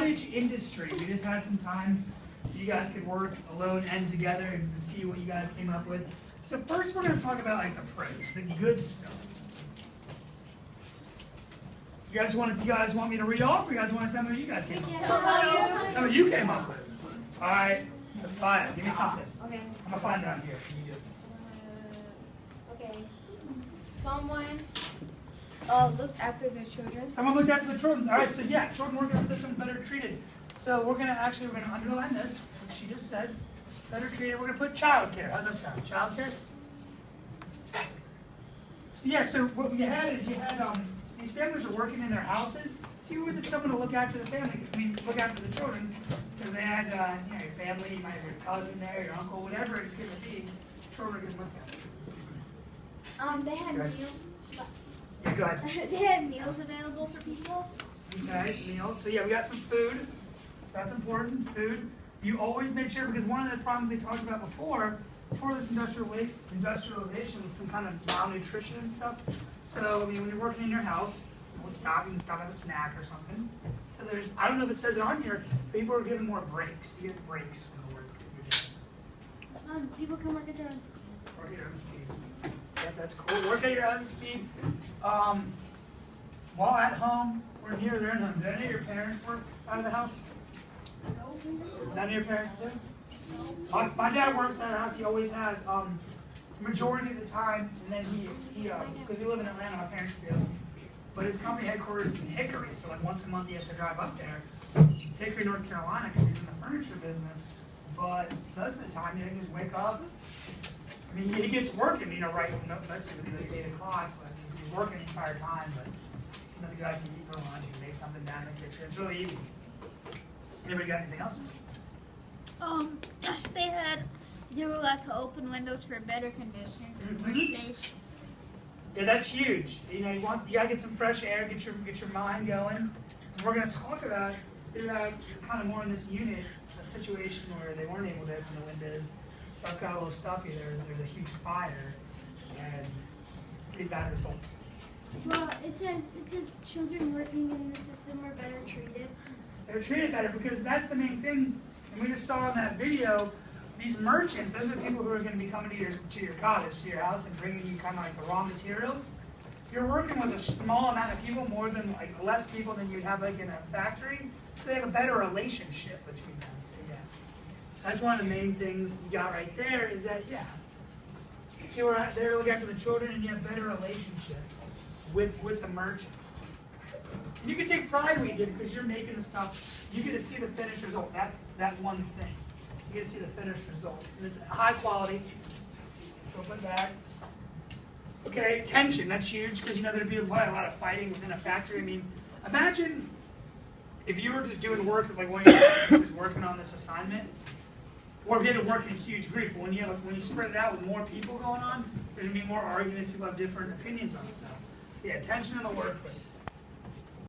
cottage industry. We just had some time. You guys could work alone and together and see what you guys came up with. So first, we're going to talk about like the pros, the good stuff. You guys want me to read off, or you guys want to tell me what you guys came up with? Tell me what you came up with. All right, Sophia, give me something. Okay. I'm gonna find it on here. Okay. Someone looked after their children. Someone looked after the children. All right, so yeah, children working on systems better treated. So we're gonna underline this, what she just said. Better treated. We're gonna put childcare. How's that sound? Childcare. So yeah, so what you had these families are working in their houses. So you always had someone to look after the family. I mean, look after the children, because they had your family, you might have your cousin there, your uncle, whatever it's going to be. Children are getting looked after. They had meals. Yeah, go ahead. They had meals available for people. Okay, meals. So yeah, we got some food. So that's important. Food. You always make sure, because one of the problems they talked about before this industrialization was some kind of malnutrition and stuff. So I mean, when you're working in your house, you can stop have a snack or something. So I don't know if it says it on here, people are given more breaks. You get breaks from the work that you're doing. People can work at their own speed. Work at your own speed. Yeah, that's cool. Work at your own speed. While at home, or near their own home, do any of your parents work out of the house? None of your parents do? My dad works out of the house. He always has, majority of the time, and then because we live in Atlanta, my parents do. But his company headquarters is in Hickory, so like once a month he has to drive up there to Hickory, North Carolina, because he's in the furniture business. But most of the time, he just wake up. I mean, he gets working, right, most of it would be like 8 o'clock, but he's working the entire time. But the guy to eat for lunch, he can make something down in the kitchen. It's really easy. Anybody got anything else? They were allowed to open windows for better conditions and more space. Yeah, that's huge. You gotta get some fresh air, get your mind going. And we're gonna talk about kind of more in this unit a situation where they weren't able to open the windows. Stuff got a little stuffy. There's a huge fire and pretty bad result. Well, it says children working in the system are better treated. They're treated better because that's the main thing. And we just saw in that video, these merchants, those are people who are going to be coming to your cottage, to your house, and bringing you kind of like the raw materials. You're working with a small amount of people, less people than you'd have like in a factory, so they have a better relationship between them. So yeah, that's one of the main things you got right there is that you were out there to look after the children, and you have better relationships with the merchants. And you can take pride when you did it because you're making the stuff. You get to see the finished result. That one thing. You get to see the finished result. And it's high quality. So put that. Okay, tension. That's huge because there'd be a lot of fighting within a factory. I mean, imagine if you were just doing work like one of you was working on this assignment, or if you had to work in a huge group. When you spread it out with more people going on, there's gonna be more arguments. People have different opinions on stuff. So yeah, tension in the workplace.